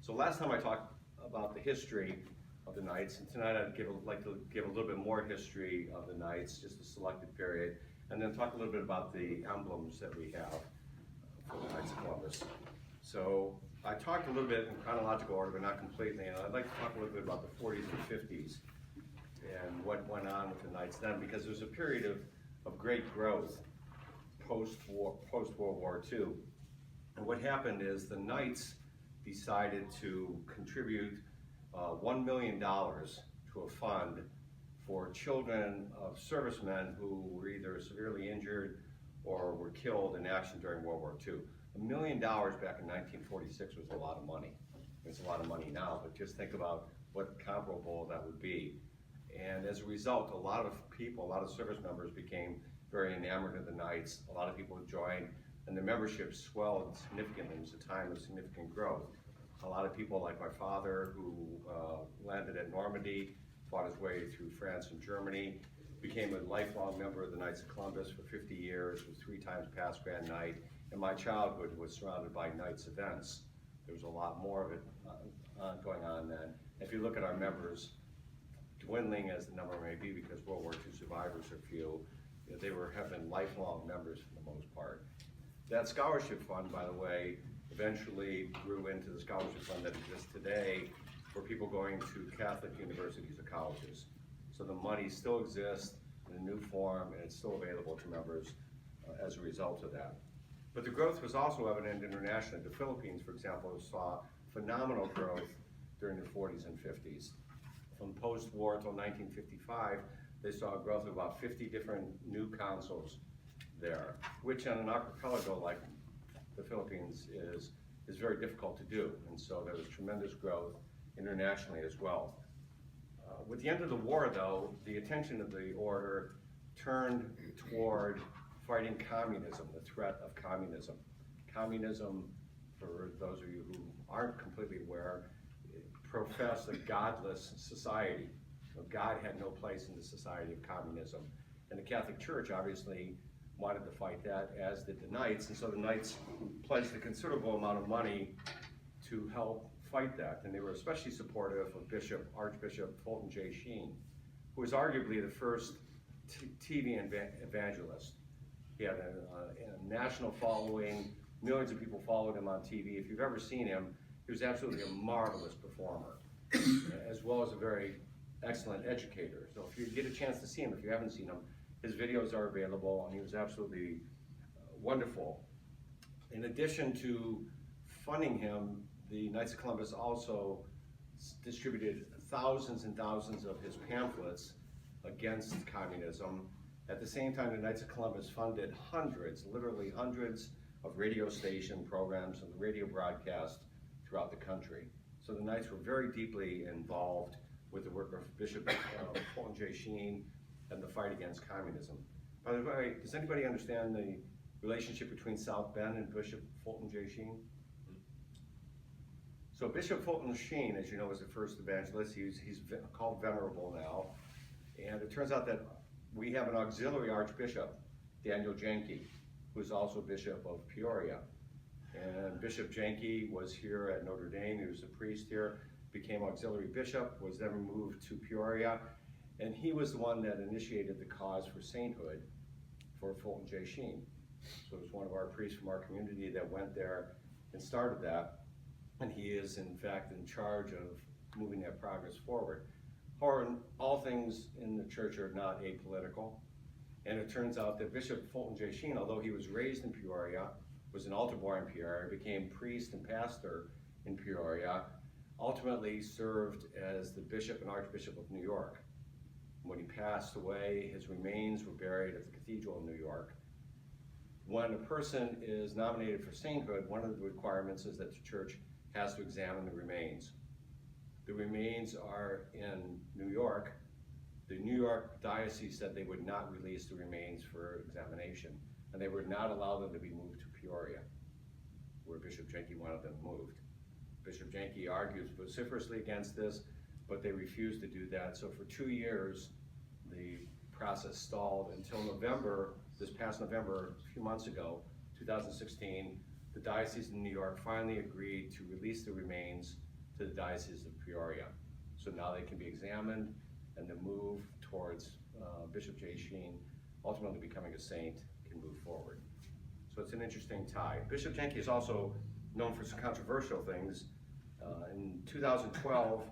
So last time I talked about the history of the Knights, and tonight I'd like to give a little bit more history of the Knights, just a selected period, and then talk a little bit about the emblems that we have for the Knights of Columbus. So I talked a little bit in chronological order, but not completely, and I'd like to talk a little bit about the 40s and 50s and what went on with the Knights then, because there's a period of great growth post-World War II. And what happened is the Knights decided to contribute $1 million to a fund for children of servicemen who were either severely injured or were killed in action during World War II. $1 million back in 1946 was a lot of money. It's a lot of money now, but just think about what comparable that would be. And as a result, a lot of people, a lot of service members became very enamored of the Knights. A lot of people joined, and the membership swelled significantly. It was a time of significant growth. A lot of people, like my father, who landed at Normandy, fought his way through France and Germany, became a lifelong member of the Knights of Columbus for 50 years, was 3 times past Grand Knight, and my childhood was surrounded by Knights events. There was a lot more of it going on then. If you look at our members, dwindling as the number may be because World War II survivors are few, they have been lifelong members for the most part. That scholarship fund, by the way, eventually grew into the scholarship fund that exists today for people going to Catholic universities or colleges. So the money still exists in a new form, and it's still available to members as a result of that. But the growth was also evident internationally. The Philippines, for example, saw phenomenal growth during the 40s and 50s. From post-war until 1955, they saw a growth of about 50 different new consuls there, which on an archipelago like the Philippines is very difficult to do. And so there was tremendous growth internationally as well. With the end of the war, though, the attention of the order turned toward fighting communism, the threat of communism. Communism, for those of you who aren't completely aware, professed a godless society. God had no place in the society of communism. And the Catholic Church obviously wanted to fight that, as did the Knights, and so the Knights pledged a considerable amount of money to help fight that. And they were especially supportive of Archbishop Fulton J. Sheen, who was arguably the first TV evangelist. He had a national following, millions of people followed him on TV. If you've ever seen him, he was absolutely a marvelous performer, as well as a very excellent educator. So if you get a chance to see him, if you haven't seen him, his videos are available, and he was absolutely wonderful. In addition to funding him, the Knights of Columbus also distributed thousands and thousands of his pamphlets against communism. At the same time, the Knights of Columbus funded hundreds, literally hundreds, of radio station programs and radio broadcasts throughout the country. So the Knights were very deeply involved with the work of Bishop Fulton J. Sheen and the fight against communism. By the way, does anybody understand the relationship between South Bend and Bishop Fulton J. Sheen? So Bishop Fulton Sheen, as you know, was the first evangelist. He's called Venerable now. And it turns out that we have an auxiliary archbishop, Daniel Janke, who is also Bishop of Peoria. And Bishop Janke was here at Notre Dame. He was a priest here, became auxiliary bishop, was then moved to Peoria. And he was the one that initiated the cause for sainthood for Fulton J. Sheen. So it was one of our priests from our community that went there and started that. And he is, in fact, in charge of moving that progress forward. However, all things in the church are not apolitical. And it turns out that Bishop Fulton J. Sheen, although he was raised in Peoria, was an altar boy in Peoria, became priest and pastor in Peoria, ultimately served as the Bishop and Archbishop of New York. When he passed away, his remains were buried at the Cathedral in New York. When a person is nominated for sainthood, one of the requirements is that the church has to examine the remains. The remains are in New York. The New York diocese said they would not release the remains for examination, and they would not allow them to be moved to Peoria, where Bishop Janke wanted them moved. Bishop Janke argues vociferously against this, but they refused to do that. So for 2 years, the process stalled until November, this past November, a few months ago, 2016, the Diocese of New York finally agreed to release the remains to the Diocese of Peoria. So now they can be examined, and the move towards Bishop J. Sheen ultimately becoming a saint can move forward. So it's an interesting tie. Bishop Jenke is also known for some controversial things. In 2012,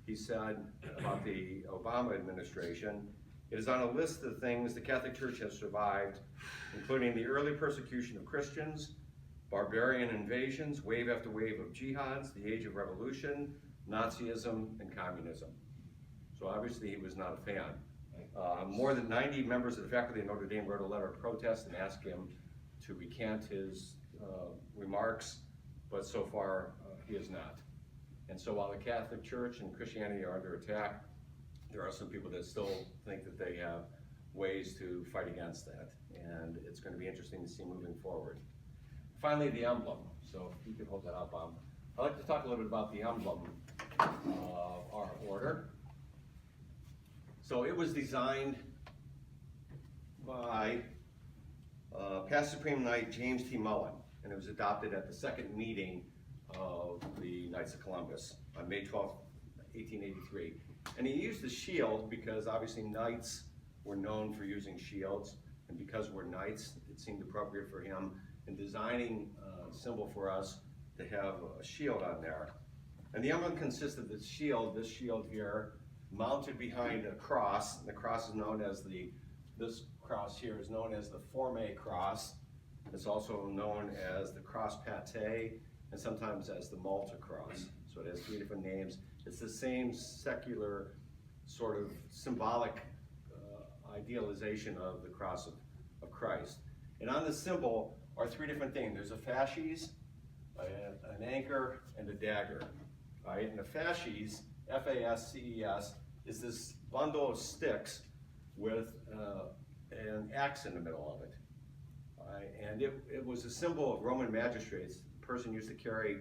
he said about the Obama administration, "It is on a list of things the Catholic Church has survived, including the early persecution of Christians, barbarian invasions, wave after wave of jihads, the age of revolution, Nazism, and communism." So obviously he was not a fan. More than 90 members of the faculty of Notre Dame wrote a letter of protest and asked him to recant his remarks, but so far he has not. And so while the Catholic Church and Christianity are under attack, there are some people that still think that they have ways to fight against that. And it's going to be interesting to see moving forward. Finally, the emblem. So if you could hold that up, I'd like to talk a little bit about the emblem of our order. So it was designed by Past Supreme Knight James T. Mullen, and it was adopted at the second meeting of the Knights of Columbus on May 12, 1883. And he used the shield because obviously knights were known for using shields, and because we're knights, it seemed appropriate for him in designing a symbol for us to have a shield on there. And the emblem consists of this shield here, mounted behind a cross. And the cross is known as this cross here is known as the Forme cross. It's also known as the cross pate, and sometimes as the Malta cross. So it has three different names. It's the same secular sort of symbolic idealization of the cross of Christ. And on the symbol are three different things. There's a fasces, an anchor, and a dagger. Right? And the fasces, F-A-S-C-E-S, is this bundle of sticks with an axe in the middle of it. And it was a symbol of Roman magistrates. The person used to carry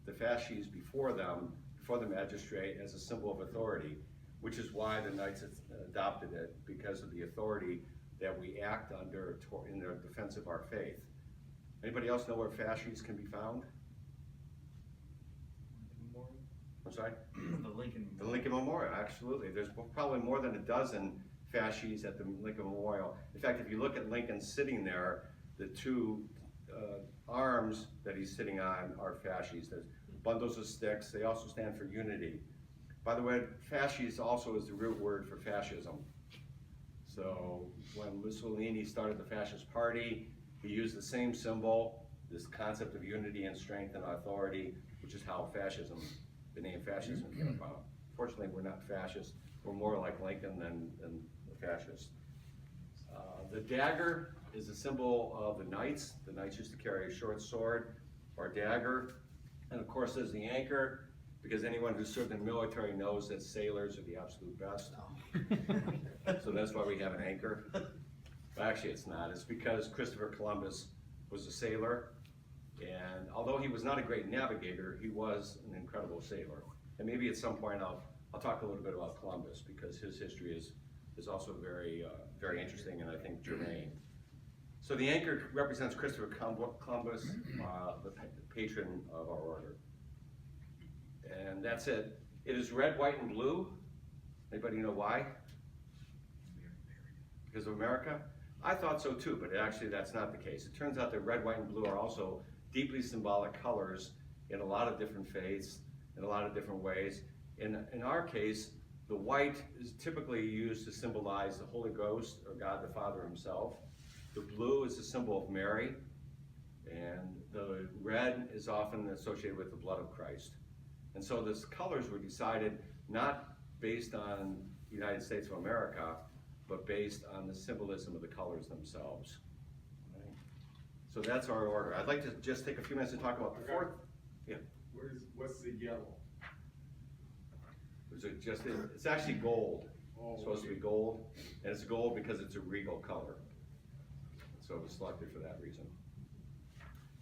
the fasces before the magistrate, as a symbol of authority, which is why the Knights adopted it, because of the authority that we act under in the defense of our faith. Anybody else know where fasces can be found? I'm sorry? The Lincoln Memorial, absolutely. There's probably more than a dozen fasces at the Lincoln Memorial. In fact, if you look at Lincoln sitting there, the two arms that he's sitting on are fasces. There's bundles of sticks. They also stand for unity. By the way, fasces also is the root word for fascism. So when Mussolini started the fascist party, he used the same symbol, this concept of unity and strength and authority, which is how fascism, the name fascism came about. Fortunately, we're not fascists. We're more like Lincoln than the fascists. The dagger is a symbol of the Knights. The Knights used to carry a short sword or dagger. And of course, there's the anchor, because anyone who served in the military knows that sailors are the absolute best. So that's why we have an anchor. But actually, it's not. It's because Christopher Columbus was a sailor. And although he was not a great navigator, he was an incredible sailor. And maybe at some point I'll talk a little bit about Columbus, because his history is also very, very interesting and I think germane. So the anchor represents Christopher Columbus, the patron of our order. And that's it. It is red, white, and blue. Anybody know why? Because of America? I thought so too, but actually that's not the case. It turns out that red, white, and blue are also deeply symbolic colors in a lot of different faiths, in a lot of different ways. In our case, the white is typically used to symbolize the Holy Ghost, or God the Father himself. The blue is a symbol of Mary, and the red is often associated with the blood of Christ. And so these colors were decided not based on the United States of America, but based on the symbolism of the colors themselves. Right? So that's our order. I'd like to just take a few minutes to talk about the fourth. Yeah. What's the yellow? It's actually gold. Oh, It's supposed to be gold, and it's gold because it's a regal color. So it was selected for that reason.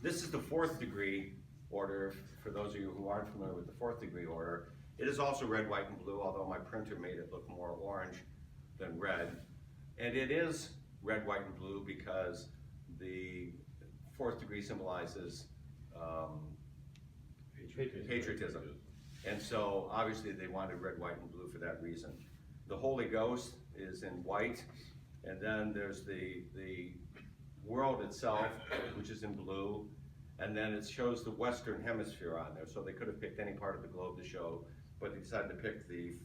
This is the fourth degree order. For those of you who aren't familiar with the fourth degree order, it is also red, white, and blue, although my printer made it look more orange than red. And it is red, white, and blue because the fourth degree symbolizes patriotism. And so obviously they wanted red, white, and blue for that reason. The Holy Ghost is in white, and then there's the world itself, which is in blue, and then it shows the Western Hemisphere on there. So they could have picked any part of the globe to show, but they decided to pick the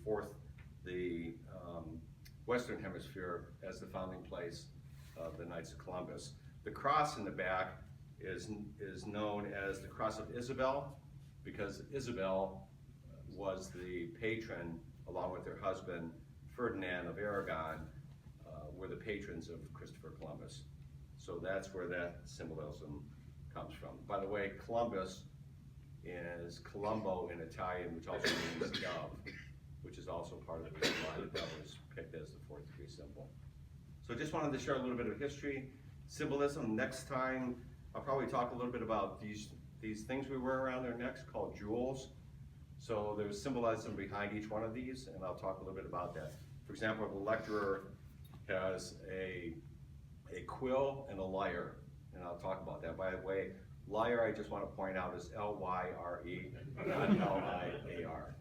Western Hemisphere as the founding place of the Knights of Columbus. The cross in the back is known as the Cross of Isabel, because Isabel was the patron, along with her husband, Ferdinand of Aragon, were the patrons of Christopher Columbus. So that's where that symbolism comes from. By the way, Columbus is Colombo in Italian, which also means dove, which is also part of the reason why the dove was picked as the fourth degree symbol. So just wanted to share a little bit of history, symbolism. Next time, I'll probably talk a little bit about these things we wear around our necks called jewels. So there's symbolism behind each one of these, and I'll talk a little bit about that. For example, the lecturer has a quill and a lyre, and I'll talk about that. By the way, lyre, I just want to point out, is L-Y-R-E, not L-I-A-R.